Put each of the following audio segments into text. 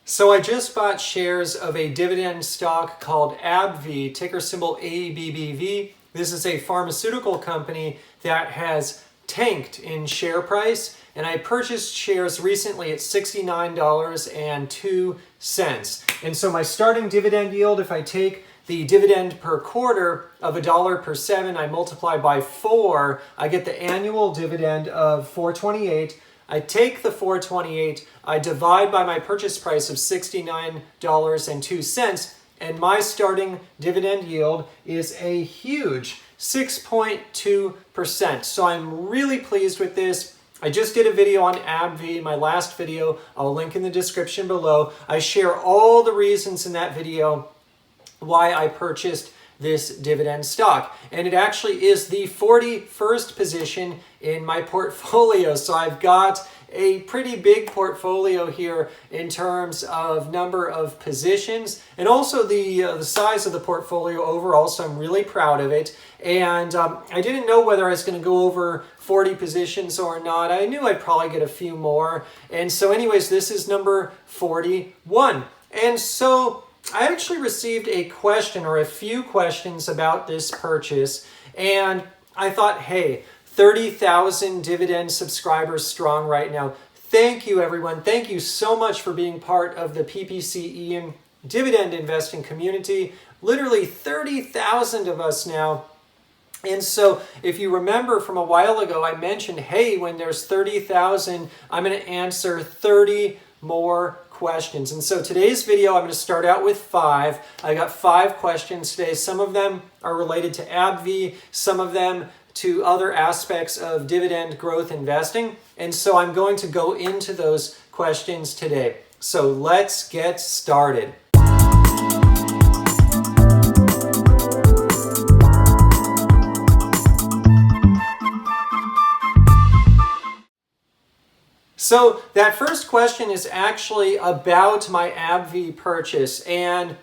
So I just bought shares of a dividend stock called AbbVie, ticker symbol ABBV. This is a pharmaceutical company that has tanked in share price, and I purchased shares recently at $69.02. And so my starting dividend yield, if I take the dividend per quarter of $1 per 7, I multiply by 4, I get the annual dividend of $4.28. I take the $4.28, I divide by my purchase price of $69.02, and my starting dividend yield is a huge 6.2%. So I'm really pleased with this. I just did a video on AbbVie, my last video. I'll link in the description below. I share all the reasons in that video why I purchased this dividend stock. And it actually is the 41st position in my portfolio. So I've got a pretty big portfolio here in terms of number of positions and also the size of the portfolio overall. So I'm really proud of it. And I didn't know whether I was going to go over 40 positions or not. I knew I'd probably get a few more. And so anyways, this is number 41. And so I actually received a question or a few questions about this purchase, and I thought, hey, 30,000 dividend subscribers strong right now. Thank you, everyone. Thank you so much for being part of the PPC Ian dividend investing community. Literally 30,000 of us now. And so if you remember from a while ago, I mentioned, hey, when there's 30,000, I'm going to answer 30 more questions. And so today's video, I'm going to start out with 5. I got 5 questions today. Some of them are related to AbbVie, some of them to other aspects of dividend growth investing. And so I'm going to go into those questions today. So let's get started. So that first question is actually about my AbbVie purchase, and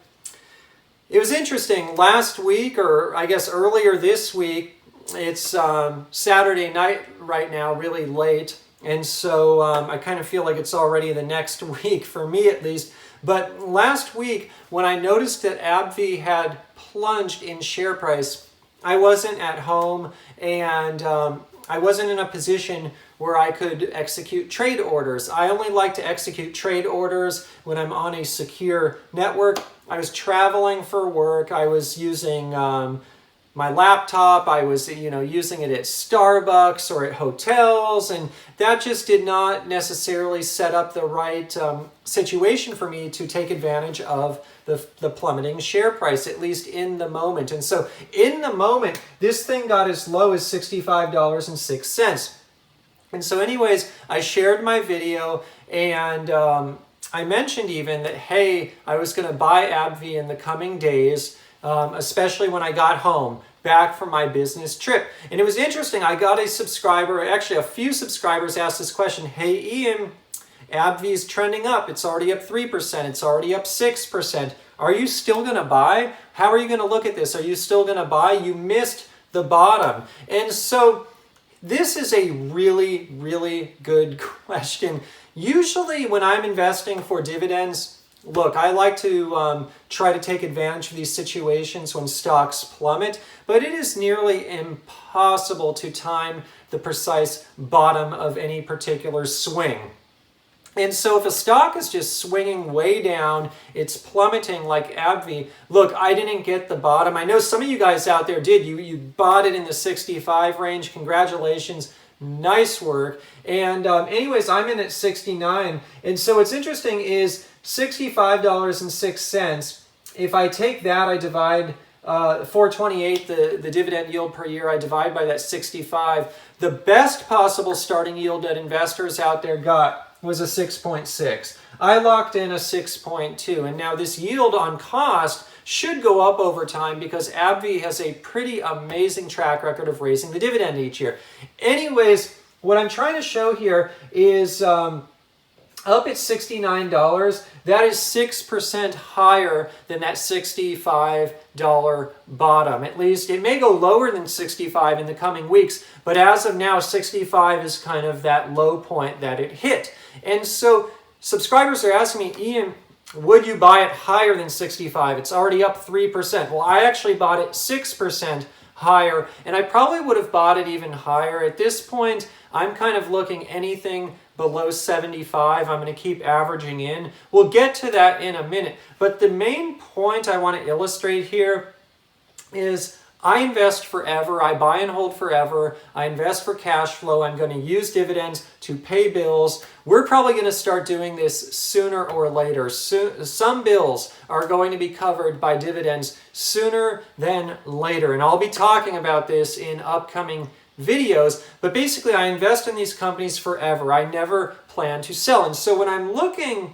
it was interesting. Last week, or I guess earlier this week, it's Saturday night right now, really late, and so I kind of feel like it's already the next week, for me at least. But last week, when I noticed that AbbVie had plunged in share price, I wasn't at home, and I wasn't in a position where I could execute trade orders. I only like to execute trade orders when I'm on a secure network. I was traveling for work. I was using my laptop. I was, using it at Starbucks or at hotels, and that just did not necessarily set up the right situation for me to take advantage of the plummeting share price, at least in the moment. And so in the moment, this thing got as low as $65.06. And so anyways, I shared my video, and I mentioned even that, hey, I was going to buy AbbVie in the coming days, especially when I got home, back from my business trip. And it was interesting. I got a subscriber, actually a few subscribers asked this question, hey, Ian, AbbVie's trending up. It's already up 3%. It's already up 6%. Are you still going to buy? How are you going to look at this? Are you still going to buy? You missed the bottom. And so this is a really, really good question. Usually when I'm investing for dividends, look, I like to try to take advantage of these situations when stocks plummet, but it is nearly impossible to time the precise bottom of any particular swing. And so if a stock is just swinging way down, it's plummeting like AbbVie. Look, I didn't get the bottom. I know some of you guys out there did. You bought it in the 65 range. Congratulations. Nice work. And anyways, I'm in at 69. And so what's interesting is $65.06. If I take that, I divide 428, the dividend yield per year, I divide by that 65. The best possible starting yield that investors out there got was a 6.6. I locked in a 6.2, and now this yield on cost should go up over time because AbbVie has a pretty amazing track record of raising the dividend each year. Anyways, what I'm trying to show here is up at $69, that is 6% higher than that $65 bottom. At least it may go lower than 65 in the coming weeks, but as of now, 65 is kind of that low point that it hit. And so subscribers are asking me, Ian, would you buy it higher than 65? It's already up 3%. Well, I actually bought it 6% higher, and I probably would have bought it even higher. At this point, I'm kind of looking anything below 75. I'm going to keep averaging in. We'll get to that in a minute. But the main point I want to illustrate here is I invest forever. I buy and hold forever. I invest for cash flow. I'm going to use dividends to pay bills. We're probably going to start doing this sooner or later. Some bills are going to be covered by dividends sooner than later. And I'll be talking about this in upcoming videos. But basically, I invest in these companies forever. I never plan to sell. And so when I'm looking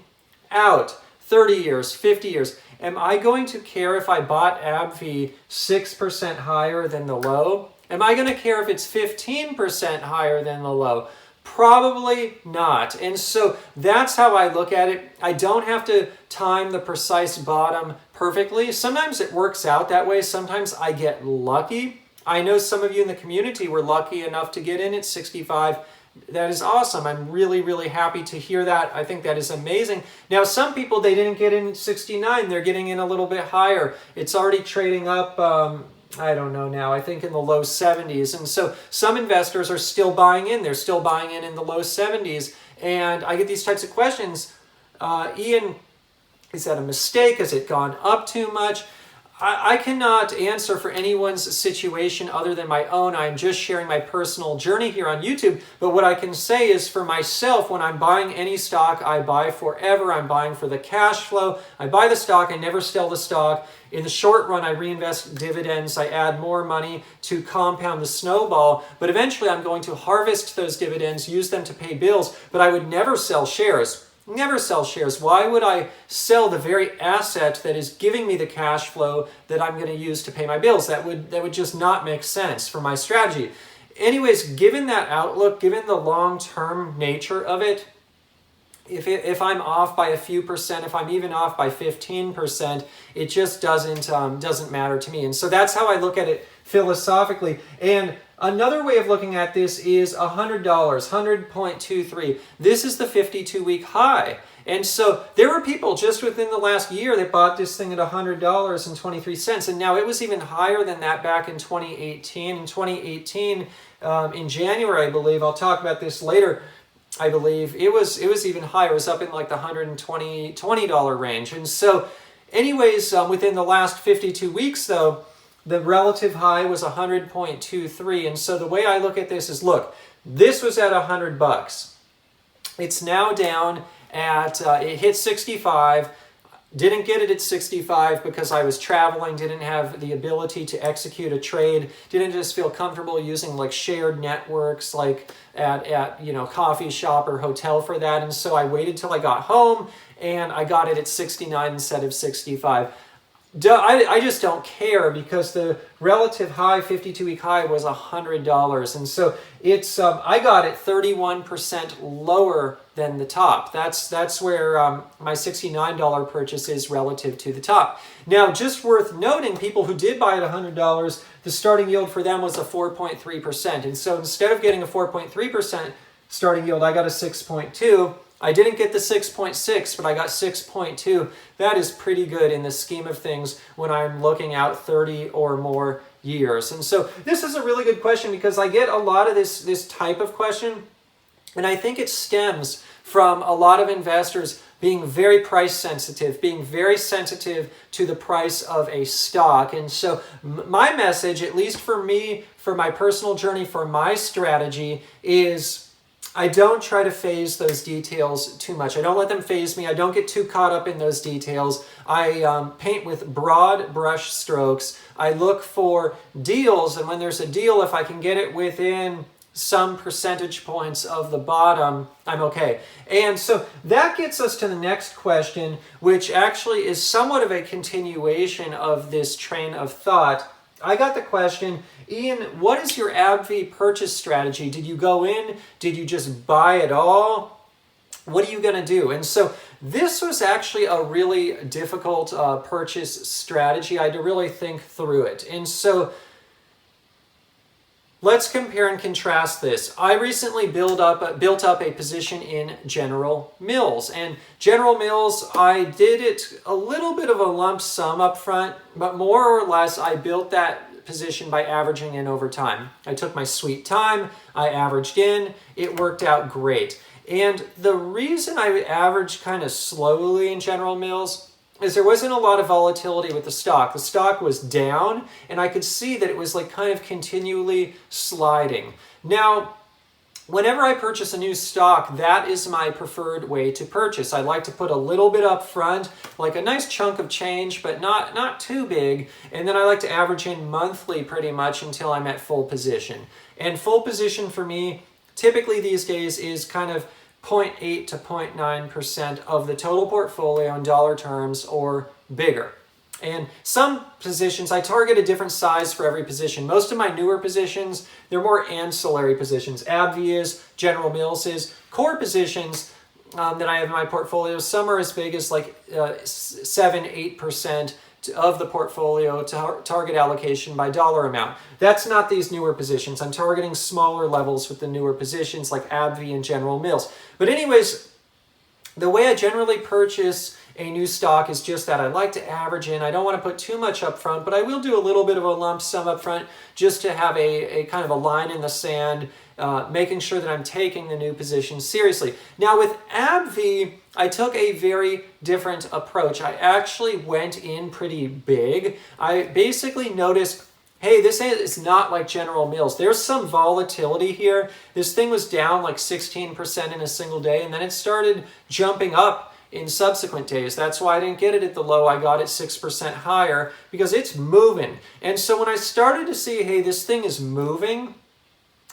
out 30 years, 50 years, am I going to care if I bought AbbVie 6% higher than the low? Am I going to care if it's 15% higher than the low? Probably not. And so that's how I look at it. I don't have to time the precise bottom perfectly. Sometimes it works out that way. Sometimes I get lucky. I know some of you in the community were lucky enough to get in at 65. That is awesome. I'm really, really happy to hear that. I think that is amazing. Now, some people, they didn't get in at 69. They're getting in a little bit higher. It's already trading up, I don't know now, I think in the low 70s. And so some investors are still buying in. They're still buying in the low 70s. And I get these types of questions. Ian, is that a mistake? Has it gone up too much? I cannot answer for anyone's situation other than my own. I'm just sharing my personal journey here on YouTube. But what I can say is for myself, when I'm buying any stock, I buy forever. I'm buying for the cash flow. I buy the stock. I never sell the stock. In the short run, I reinvest dividends. I add more money to compound the snowball. But eventually, I'm going to harvest those dividends, use them to pay bills. But I would never sell shares. Never sell shares. Why would I sell the very asset that is giving me the cash flow that I'm going to use to pay my bills? That would just not make sense for my strategy. Anyways, given that outlook, given the long-term nature of it, if I'm off by a few percent, if I'm even off by 15%, it just doesn't matter to me. And so that's how I look at it philosophically. And another way of looking at this is $100, 100.23. This is the 52-week high. And so there were people just within the last year that bought this thing at $100.23. And now it was even higher than that back in 2018. In 2018, in January, I believe, I'll talk about this later, I believe, it was even higher. It was up in like the $120 range. And so anyways, within the last 52 weeks, though, the relative high was 100.23. And so the way I look at this is, look, this was at $100. It's now down at, it hit 65. Didn't get it at 65 because I was traveling, didn't have the ability to execute a trade, didn't just feel comfortable using like shared networks like at coffee shop or hotel for that. And so I waited till I got home and I got it at 69 instead of 65. I just don't care because the relative high, 52-week high, was $100. And so it's I got it 31% lower than the top. That's where my $69 purchase is relative to the top. Now, just worth noting, people who did buy at $100, the starting yield for them was a 4.3%. And so instead of getting a 4.3% starting yield, I got a 6.2. I didn't get the 6.6, but I got 6.2. That is pretty good in the scheme of things when I'm looking out 30 or more years. And so this is a really good question because I get a lot of this type of question, and I think it stems from a lot of investors being very price sensitive, being very sensitive to the price of a stock. And so my message, at least for me, for my personal journey, for my strategy, is I don't try to phase those details too much. I don't let them phase me. I don't get too caught up in those details. I paint with broad brush strokes. I look for deals, and when there's a deal, if I can get it within some percentage points of the bottom, I'm okay. And so that gets us to the next question, which actually is somewhat of a continuation of this train of thought. I got the question, Ian, what is your AbbVie purchase strategy? Did you go in? Did you just buy it all? What are you going to do? And so this was actually a really difficult purchase strategy. I had to really think through it. And so let's compare and contrast this. I recently built up a position in General Mills. And General Mills, I did it a little bit of a lump sum up front, but more or less I built that position by averaging in over time. I took my sweet time, I averaged in, it worked out great. And the reason I averaged kind of slowly in General Mills is there wasn't a lot of volatility with the stock. The stock was down, and I could see that it was like kind of continually sliding. Now, whenever I purchase a new stock, that is my preferred way to purchase. I like to put a little bit up front, like a nice chunk of change, but not too big. And then I like to average in monthly pretty much until I'm at full position. And full position for me, typically these days, is kind of 0.8 to 0.9% of the total portfolio in dollar terms or bigger. And some positions, I target a different size for every position. Most of my newer positions, they're more ancillary positions. AbbVie is, General Mills is. Core positions that I have in my portfolio, some are as big as like 7-8% of the portfolio target allocation by dollar amount. That's not these newer positions. I'm targeting smaller levels with the newer positions like AbbVie and General Mills. But anyways, the way I generally purchase a new stock is just that. I like to average in. I don't want to put too much up front, but I will do a little bit of a lump sum up front just to have a kind of a line in the sand, making sure that I'm taking the new position seriously. Now with AbbVie, I took a very different approach. I actually went in pretty big. I basically noticed, hey, this is not like General Mills. There's some volatility here. This thing was down like 16% in a single day, and then it started jumping up in subsequent days. That's why I didn't get it at the low. I got it 6% higher because it's moving. And so when I started to see, hey, this thing is moving,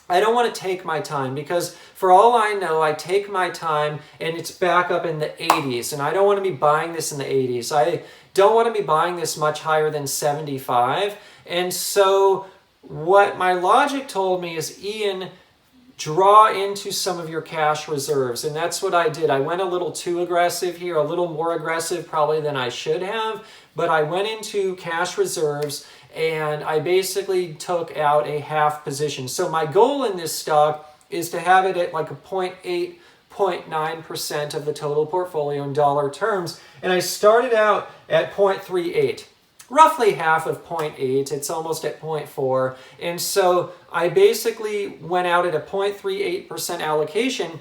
I don't want to take my time because for all I know, I take my time and it's back up in the 80s, and I don't want to be buying this in the 80s. I don't want to be buying this much higher than 75. And so what my logic told me is, Ian, draw into some of your cash reserves. And that's what I did. I went a little too aggressive here, a little more aggressive probably than I should have, but I went into cash reserves and I basically took out a half position. So my goal in this stock is to have it at like a 0.8, 0.9% of the total portfolio in dollar terms. And I started out at 0.38. Roughly half of 0.8, it's almost at 0.4. And so I basically went out at a 0.38% allocation,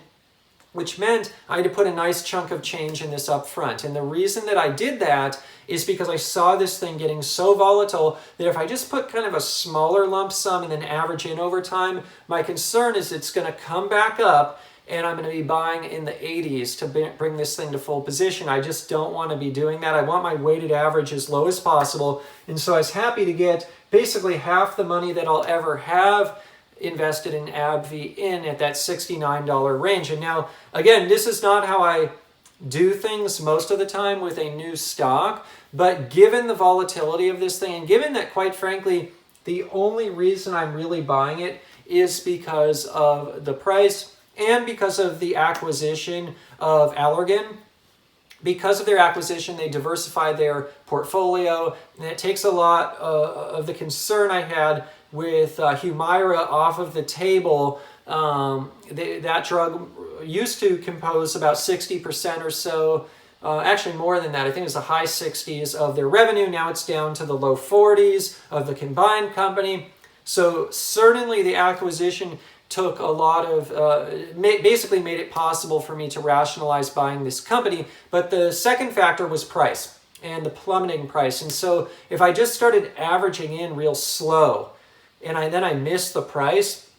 which meant I had to put a nice chunk of change in this up front. And the reason that I did that is because I saw this thing getting so volatile that if I just put kind of a smaller lump sum and then average in over time, my concern is it's going to come back up and I'm going to be buying in the 80s to bring this thing to full position. I just don't want to be doing that. I want my weighted average as low as possible. And so I was happy to get basically half the money that I'll ever have invested in AbbVie in at that $69 range. And now, again, this is not how I do things most of the time with a new stock, but given the volatility of this thing, and given that, quite frankly, the only reason I'm really buying it is because of the price and because of the acquisition of Allergan. Because of their acquisition, they diversified their portfolio, and it takes a lot of the concern I had with Humira off of the table. That drug used to compose about 60% or so, actually more than that. I think it was the high 60s of their revenue. Now it's down to the low 40s of the combined company. So certainly the acquisition took a lot of, basically made it possible for me to rationalize buying this company. But the second factor was price and the plummeting price. And so if I just started averaging in real slow and then I missed the price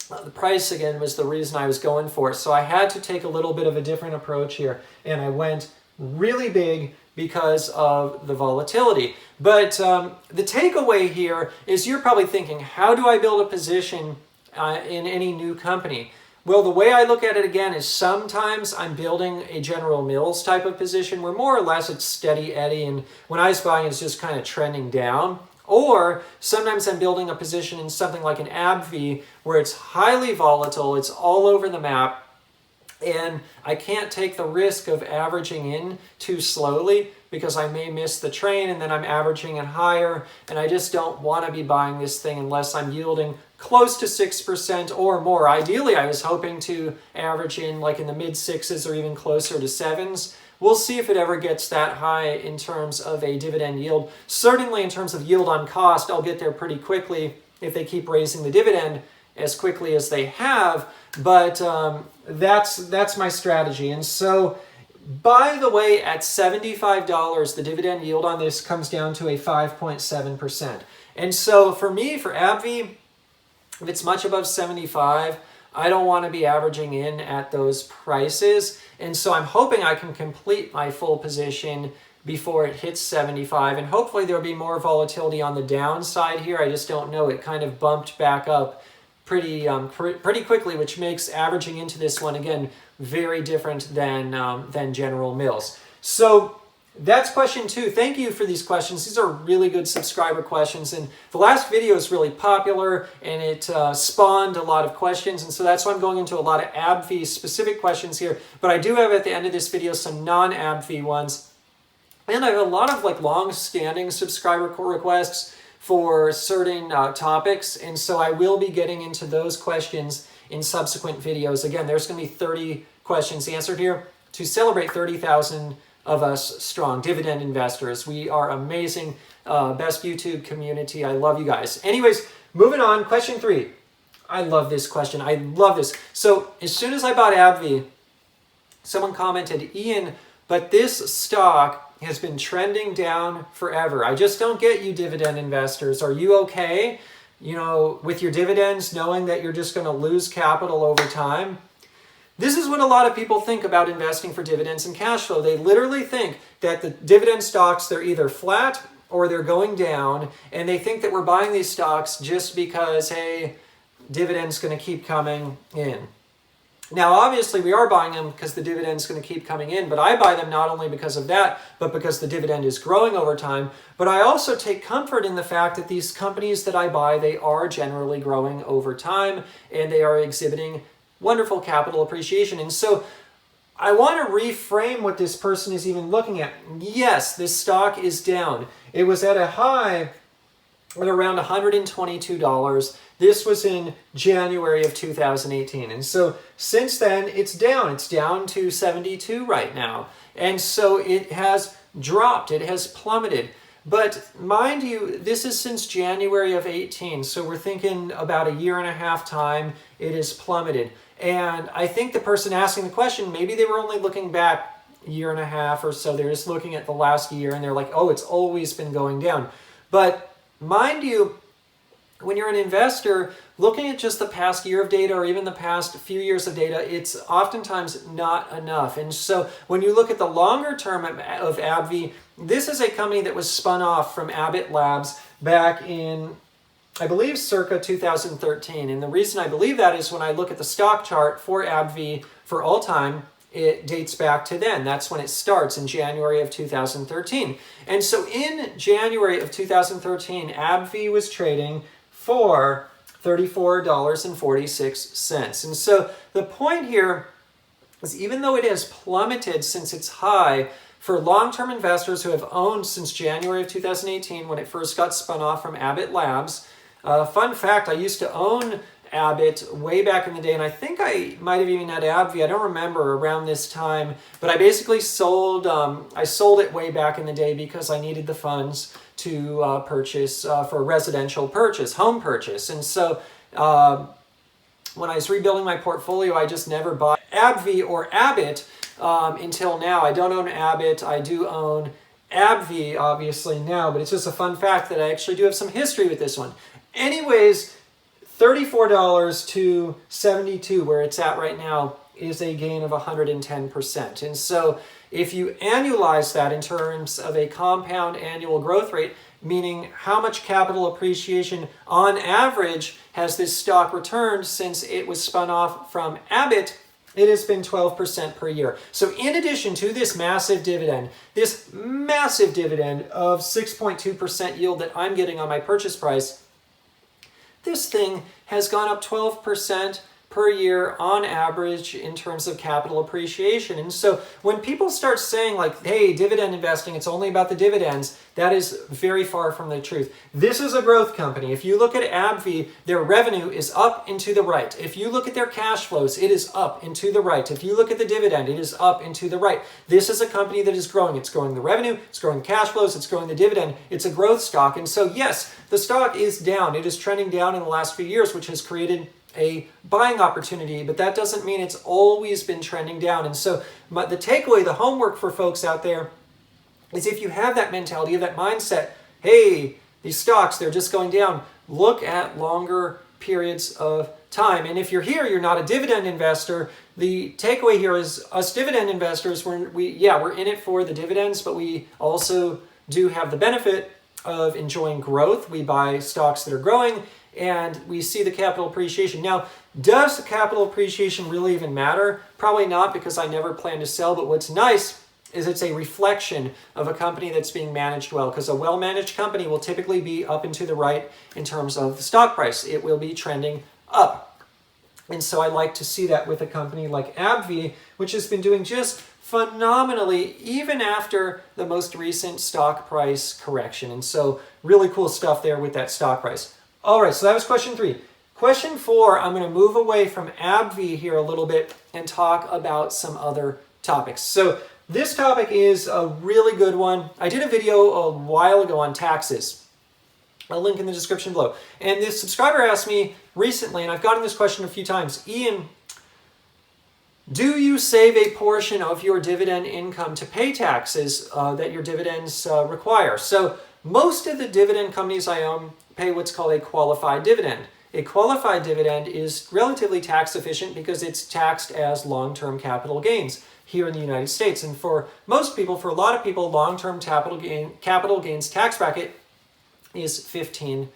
again was the reason I was going for it. So I had to take a little bit of a different approach here. And I went really big because of the volatility. But the takeaway here is you're probably thinking, how do I build a position in any new company? Well, the way I look at it again is sometimes I'm building a General Mills type of position where more or less it's steady Eddie, and when I was buying it's just kind of trending down. Or sometimes I'm building a position in something like an AbbVie where it's highly volatile, it's all over the map, and I can't take the risk of averaging in too slowly because I may miss the train and then I'm averaging it higher, and I just don't want to be buying this thing unless I'm yielding close to 6% or more. Ideally, I was hoping to average in like in the mid 6s or even closer to 7s. We'll see if it ever gets that high in terms of a dividend yield. Certainly in terms of yield on cost, I'll get there pretty quickly if they keep raising the dividend as quickly as they have. But that's my strategy. And so, by the way, at $75, the dividend yield on this comes down to a 5.7%. And so for me, for AbbVie, if it's much above 75, I don't want to be averaging in at those prices. And so I'm hoping I can complete my full position before it hits 75. And hopefully there'll be more volatility on the downside here. I just don't know. It kind of bumped back up pretty quickly, which makes averaging into this one, again, very different than General Mills. So that's question 2. Thank you for these questions. These are really good subscriber questions. And the last video is really popular and it spawned a lot of questions. And so that's why I'm going into a lot of AbbVie specific questions here. But I do have at the end of this video some non-AbbVie ones. And I have a lot of like long-standing subscriber requests for certain topics. And so I will be getting into those questions in subsequent videos. Again, there's going to be 30 questions answered here to celebrate 30,000 of us strong dividend investors. We are amazing. Best YouTube community. I love you guys. Anyways, moving on. Question 3. I love this question. I love this. So as soon as I bought AbbVie, someone commented, Ian, but this stock has been trending down forever. I just don't get you dividend investors. Are you okay, with your dividends, knowing that you're just going to lose capital over time? This is what a lot of people think about investing for dividends and cash flow. They literally think that the dividend stocks, they're either flat or they're going down, and they think that we're buying these stocks just because, hey, dividend's going to keep coming in. Now, obviously, we are buying them because the dividend's going to keep coming in, but I buy them not only because of that, but because the dividend is growing over time. But I also take comfort in the fact that these companies that I buy, they are generally growing over time, and they are exhibiting wonderful capital appreciation. And so I want to reframe what this person is even looking at. Yes, this stock is down. It was at a high at around $122. This was in January of 2018. And so since then, it's down. It's down to 72 right now. And so it has dropped. It has plummeted. But mind you, this is since January of 18. So we're thinking about a year and a half time, it has plummeted. And I think the person asking the question, maybe they were only looking back a year and a half or so. They're just looking at the last year and they're like, oh, it's always been going down. But mind you, when you're an investor, looking at just the past year of data or even the past few years of data, it's oftentimes not enough. And so when you look at the longer term of AbbVie, this is a company that was spun off from Abbott Labs back in, I believe, circa 2013. And the reason I believe that is when I look at the stock chart for AbbVie for all time, it dates back to then. That's when it starts, in January of 2013. And so in January of 2013, AbbVie was trading for $34.46. And so the point here is, even though it has plummeted since its high, for long-term investors who have owned since January of 2018, when it first got spun off from Abbott Labs, fun fact, I used to own Abbott way back in the day, and I think I might have even had AbbVie, I don't remember, around this time, but I basically sold it way back in the day because I needed the funds to purchase for a residential purchase, home purchase. And so when I was rebuilding my portfolio, I just never bought AbbVie or Abbott until now. I don't own Abbott. I do own AbbVie, obviously, now, but it's just a fun fact that I actually do have some history with this one. Anyways, $34 to $72, where it's at right now, is a gain of 110%. And so if you annualize that in terms of a compound annual growth rate, meaning how much capital appreciation on average has this stock returned since it was spun off from Abbott, it has been 12% per year. So in addition to this massive dividend of 6.2% yield that I'm getting on my purchase price, this thing has gone up 12% per year on average in terms of capital appreciation. And so when people start saying like, hey, dividend investing, it's only about the dividends, that is very far from the truth. This is a growth company. If you look at AbbVie, their revenue is up and to the right. If you look at their cash flows, it is up and to the right. If you look at the dividend, it is up and to the right. This is a company that is growing. It's growing the revenue, it's growing cash flows, it's growing the dividend. It's a growth stock. And so yes, the stock is down. It is trending down in the last few years, which has created a buying opportunity, but that doesn't mean it's always been trending down. And so the takeaway, the homework for folks out there is if you have that mentality, you have that mindset, hey, these stocks, they're just going down, look at longer periods of time. And if you're here, you're not a dividend investor, the takeaway here is us dividend investors, we're in it for the dividends, but we also do have the benefit of enjoying growth. We buy stocks that are growing and we see the capital appreciation. Now, does the capital appreciation really even matter? Probably not, because I never plan to sell, but what's nice is it's a reflection of a company that's being managed well, because a well-managed company will typically be up and to the right in terms of the stock price. It will be trending up. And so I like to see that with a company like AbbVie, which has been doing just phenomenally even after the most recent stock price correction. And so really cool stuff there with that stock price. All right, so that was question 3. Question 4, I'm going to move away from AbbVie here a little bit and talk about some other topics. So this topic is a really good one. I did a video a while ago on taxes. I'll link in the description below. And this subscriber asked me recently, and I've gotten this question a few times, Ian, do you save a portion of your dividend income to pay taxes that your dividends require? So most of the dividend companies I own pay what's called a qualified dividend. A qualified dividend is relatively tax efficient because it's taxed as long-term capital gains here in the United States. And for most people, for a lot of people, long-term capital gains tax bracket is 15%.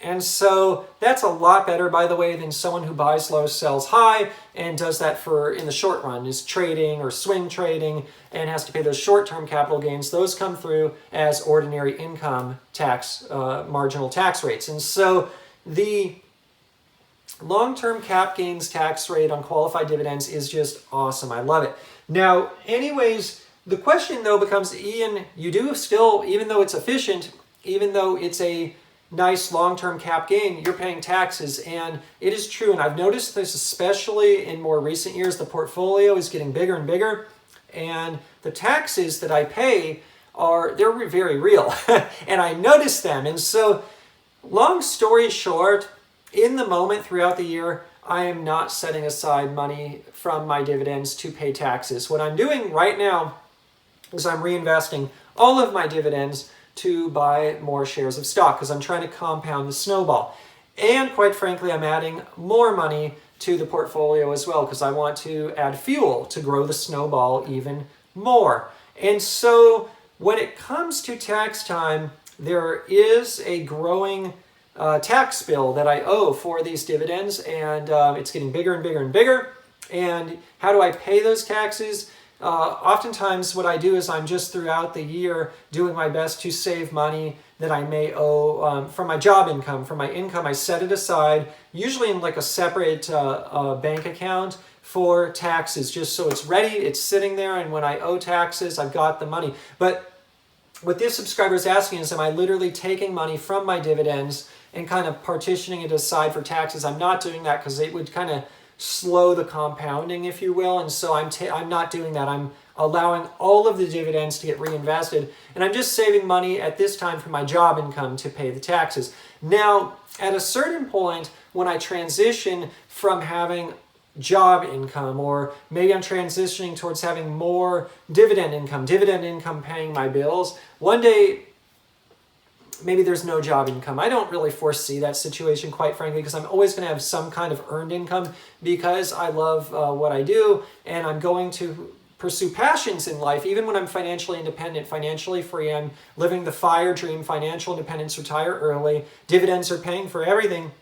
And so that's a lot better, by the way, than someone who buys low, sells high, and does that for in the short run, is trading or swing trading, and has to pay those short-term capital gains. Those come through as ordinary income tax, marginal tax rates. And so the long-term cap gains tax rate on qualified dividends is just awesome. I love it. Now, anyways, the question though becomes, Ian, you do still, even though it's efficient, even though it's a nice long-term cap gain, you're paying taxes. And it is true, and I've noticed this especially in more recent years, the portfolio is getting bigger and bigger, and the taxes that I pay they're very real, and I notice them. And so, long story short, in the moment throughout the year, I am not setting aside money from my dividends to pay taxes. What I'm doing right now is I'm reinvesting all of my dividends to buy more shares of stock because I'm trying to compound the snowball. And quite frankly, I'm adding more money to the portfolio as well because I want to add fuel to grow the snowball even more. And so when it comes to tax time, there is a growing tax bill that I owe for these dividends, and it's getting bigger and bigger and bigger. And how do I pay those taxes? Oftentimes what I do is I'm just throughout the year doing my best to save money that I may owe from my job income. From my income, I set it aside, usually in like a separate bank account for taxes, just so it's ready, it's sitting there, and when I owe taxes, I've got the money. But what this subscriber is asking is, am I literally taking money from my dividends and kind of partitioning it aside for taxes? I'm not doing that because it would kind of slow the compounding, if you will, and so I'm not doing that. I'm allowing all of the dividends to get reinvested, and I'm just saving money at this time from my job income to pay the taxes. Now, at a certain point, when I transition from having job income, or maybe I'm transitioning towards having more dividend income paying my bills, one day maybe there's no job income. I don't really foresee that situation, quite frankly, because I'm always going to have some kind of earned income because I love what I do, and I'm going to pursue passions in life, even when I'm financially independent, financially free. I'm living the FIRE dream, financial independence, retire early, dividends are paying for everything.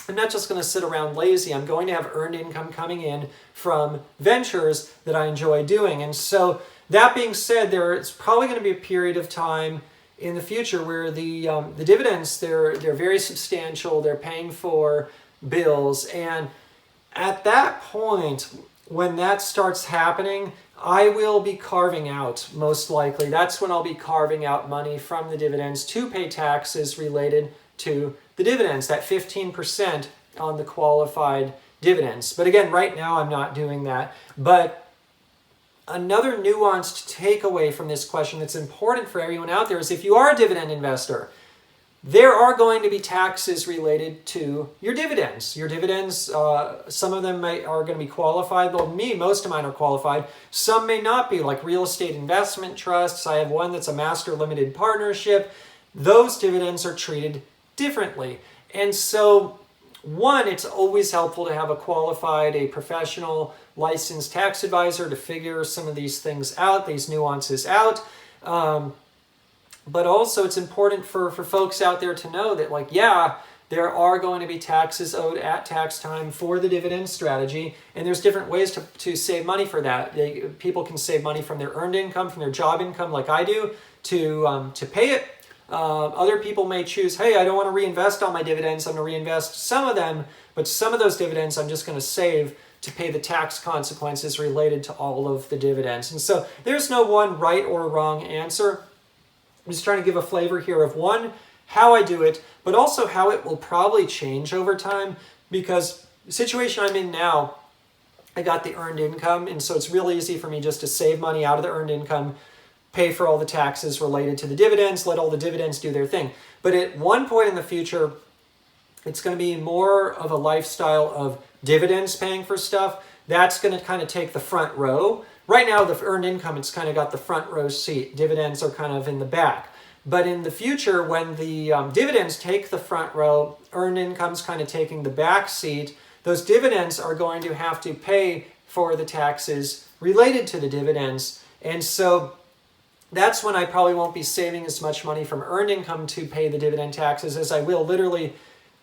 I'm not just going to sit around lazy. I'm going to have earned income coming in from ventures that I enjoy doing. And so that being said, there's probably going to be a period of time in the future where the dividends, they're very substantial. They're paying for bills. And At that point, when that starts happening, I will be carving out, most likely. That's when I'll be carving out money from the dividends to pay taxes related to the dividends, that 15% on the qualified dividends. But again, right now I'm not doing that. But another nuanced takeaway from this question that's important for everyone out there is if you are a dividend investor, there are going to be taxes related to your dividends. Your dividends, some of them are going to be qualified. Well, most of mine are qualified. Some may not be, like real estate investment trusts. I have one that's a master limited partnership. Those dividends are treated differently. And so, one, it's always helpful to have a professional, licensed tax advisor to figure some of these things out, these nuances out. But also it's important for folks out there to know that, like, yeah, there are going to be taxes owed at tax time for the dividend strategy, and there's different ways to save money for that. People can save money from their earned income, from their job income, like I do, to pay it. Other people may choose, hey, I don't want to reinvest all my dividends. I'm going to reinvest some of them, but some of those dividends I'm just going to save to pay the tax consequences related to all of the dividends. And so there's no one right or wrong answer. I'm just trying to give a flavor here of, one, how I do it, but also how it will probably change over time, because the situation I'm in now, I got the earned income, and so it's real easy for me just to save money out of the earned income, pay for all the taxes related to the dividends, let all the dividends do their thing. But at one point in the future, it's going to be more of a lifestyle of dividends paying for stuff. That's going to kind of take the front row. Right now, the earned income, it's kind of got the front row seat. Dividends are kind of in the back. But in the future, when the dividends take the front row, earned income's kind of taking the back seat, those dividends are going to have to pay for the taxes related to the dividends. And so that's when I probably won't be saving as much money from earned income to pay the dividend taxes as I will literally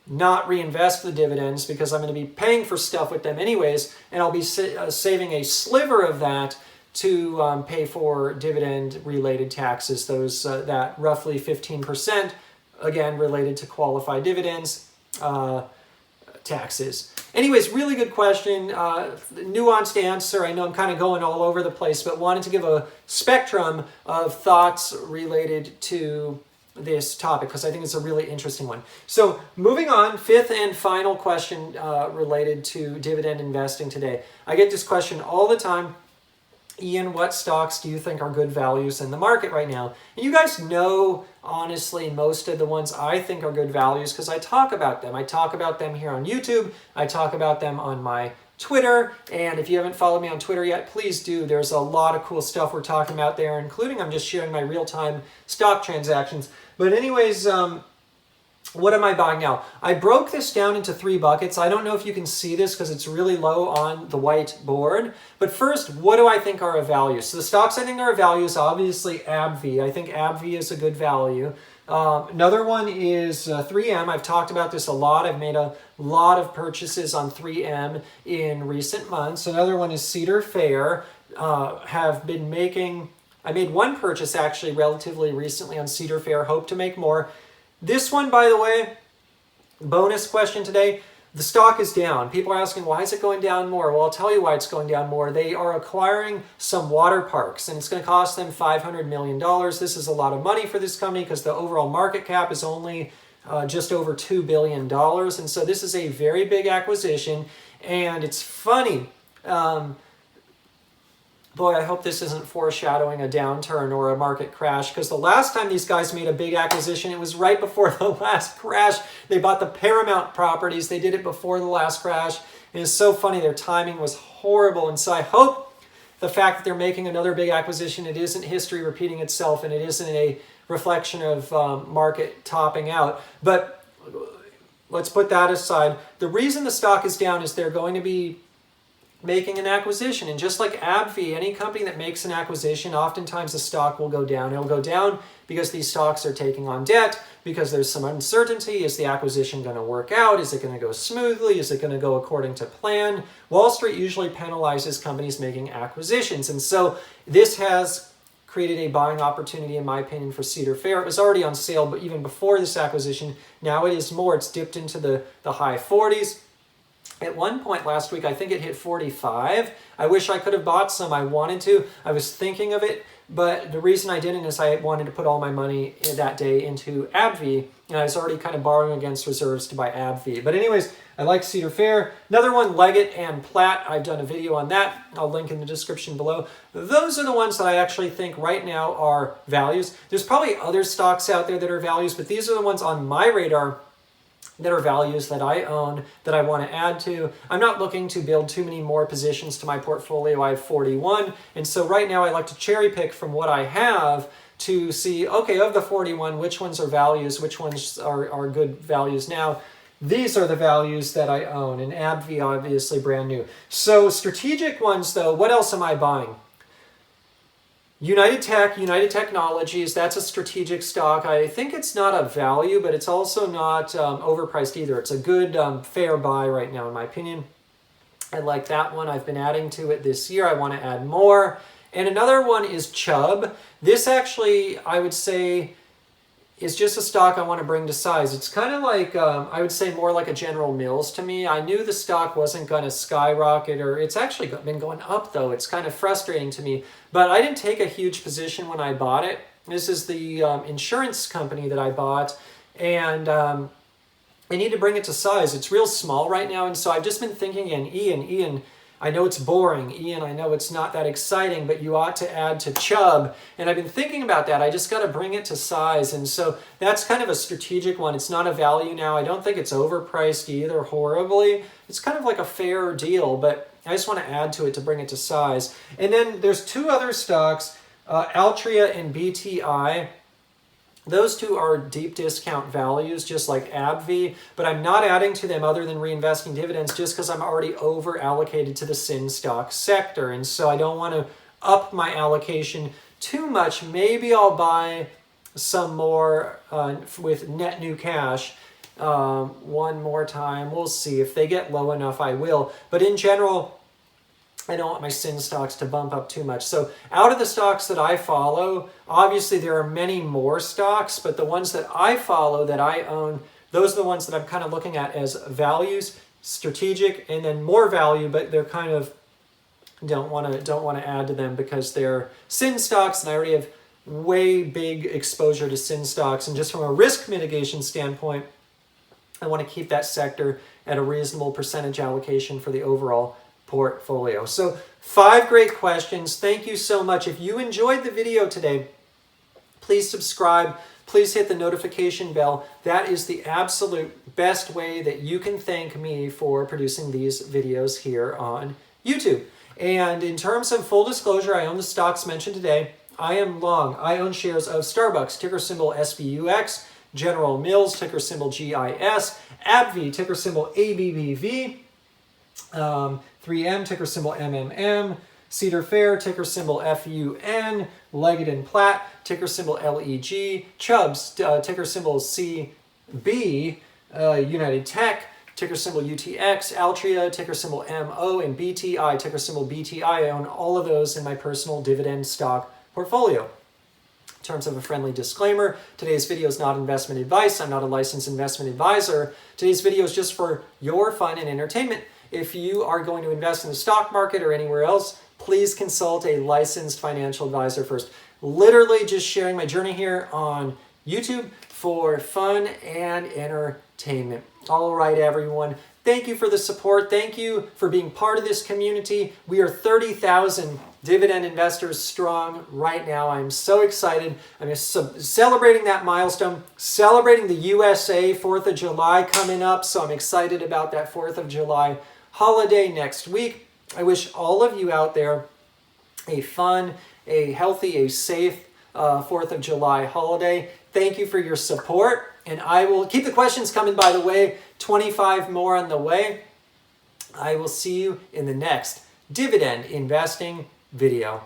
not reinvest the dividends, because I'm going to be paying for stuff with them anyways, and I'll be saving a sliver of that to pay for dividend-related taxes, those that roughly 15%, again, related to qualified dividends taxes. Anyways, really good question, nuanced answer. I know I'm kind of going all over the place, but wanted to give a spectrum of thoughts related to this topic because I think it's a really interesting one. So moving on, fifth and final question related to dividend investing today. I get this question all the time. Ian, what stocks do you think are good values in the market right now? And you guys know, honestly, most of the ones I think are good values because I talk about them. I talk about them here on YouTube. I talk about them on my Twitter. And if you haven't followed me on Twitter yet, please do. There's a lot of cool stuff we're talking about there, including I'm just sharing my real-time stock transactions. But anyways, what am I buying now? I broke this down into 3 buckets. I don't know if you can see this because it's really low on the white board. But first, what do I think are a value? So the stocks I think are a value is obviously AbbVie. I think AbbVie is a good value. Another one is 3M. I've talked about this a lot. I've made a lot of purchases on 3M in recent months. Another one is Cedar Fair. I made one purchase actually relatively recently on Cedar Fair. Hope to make more. This one, by the way, bonus question today, the stock is down. People are asking, why is it going down more? Well, I'll tell you why it's going down more. They are acquiring some water parks, and it's going to cost them $500 million. This is a lot of money for this company because the overall market cap is only just over $2 billion. And so this is a very big acquisition, and it's funny. Boy, I hope this isn't foreshadowing a downturn or a market crash, because the last time these guys made a big acquisition, it was right before the last crash. They bought the Paramount properties. They did it before the last crash. And it's so funny. Their timing was horrible. And so I hope the fact that they're making another big acquisition, it isn't history repeating itself, and it isn't a reflection of market topping out. But let's put that aside. The reason the stock is down is they're going to be making an acquisition. And just like AbbVie, any company that makes an acquisition, oftentimes the stock will go down. It'll go down because these stocks are taking on debt, because there's some uncertainty. Is the acquisition going to work out? Is it going to go smoothly? Is it going to go according to plan? Wall Street usually penalizes companies making acquisitions. And so this has created a buying opportunity, in my opinion, for Cedar Fair. It was already on sale, but even before this acquisition, now it is more. It's dipped into the high 40s. At one point last week, I think it hit 45. I wish I could have bought some. I wanted to. I was thinking of it, but the reason I didn't is I wanted to put all my money that day into AbbVie, and I was already kind of borrowing against reserves to buy AbbVie. But anyways, I like Cedar Fair. Another one, Leggett and Platt. I've done a video on that. I'll link in the description below. Those are the ones that I actually think right now are values. There's probably other stocks out there that are values, but these are the ones on my radar that are values that I own, that I want to add to. I'm not looking to build too many more positions to my portfolio. I have 41. And so right now I like to cherry pick from what I have to see, okay, of the 41, which ones are values, which ones are good values now. These are the values that I own, and AbbVie obviously brand new. So strategic ones though, what else am I buying? United Technologies, that's a strategic stock. I think it's not a value, but it's also not overpriced either. It's a good, fair buy right now, in my opinion. I like that one. I've been adding to it this year. I want to add more. And another one is Chubb. This actually, I would say, is just a stock I want to bring to size. It's kind of like, I would say more like a General Mills to me. I knew the stock wasn't going to skyrocket, or it's actually been going up though. It's kind of frustrating to me, but I didn't take a huge position when I bought it. This is the insurance company that I bought, and I need to bring it to size. It's real small right now, and so I've just been thinking, and Ian, I know it's boring. Ian, I know it's not that exciting, but you ought to add to Chubb. And I've been thinking about that. I just got to bring it to size. And so that's kind of a strategic one. It's not a value now. I don't think it's overpriced either horribly. It's kind of like a fair deal, but I just want to add to it to bring it to size. And then there's two other stocks, Altria and BTI. Those two are deep discount values, just like AbbVie, but I'm not adding to them other than reinvesting dividends just because I'm already over allocated to the sin stock sector. And so I don't want to up my allocation too much. Maybe I'll buy some more with net new cash one more time. We'll see. If they get low enough, I will. But in general, I don't want my sin stocks to bump up too much. So out of the stocks that I follow, obviously there are many more stocks, but the ones that I follow, that I own, those are the ones that I'm kind of looking at as values, strategic, and then more value, but they're kind of don't want to add to them because they're sin stocks, and I already have way big exposure to sin stocks. And just from a risk mitigation standpoint, I want to keep that sector at a reasonable percentage allocation for the overall portfolio. So 5 great questions. Thank you so much. If you enjoyed the video today, please subscribe. Please hit the notification bell. That is the absolute best way that you can thank me for producing these videos here on YouTube. And in terms of full disclosure, I own the stocks mentioned today. I am long. I own shares of Starbucks, ticker symbol SBUX, General Mills, ticker symbol GIS, AbbVie, ticker symbol ABBV, 3M, ticker symbol MMM, Cedar Fair, ticker symbol FUN, Leggett and Platt, ticker symbol LEG, Chubb's, ticker symbol CB, United Tech, ticker symbol UTX, Altria, ticker symbol MO, and BTI, ticker symbol BTI. I own all of those in my personal dividend stock portfolio. In terms of a friendly disclaimer, today's video is not investment advice. I'm not a licensed investment advisor. Today's video is just for your fun and entertainment. If you are going to invest in the stock market or anywhere else, please consult a licensed financial advisor first. Literally just sharing my journey here on YouTube for fun and entertainment. All right, everyone. Thank you for the support. Thank you for being part of this community. We are 30,000 dividend investors strong right now. I'm so excited. I'm celebrating that milestone, celebrating the USA 4th of July coming up. So I'm excited about that 4th of July holiday next week. I wish all of you out there a fun, a healthy, a safe 4th of July holiday. Thank you for your support. And I will keep the questions coming, by the way. 25 more on the way. I will see you in the next dividend investing video.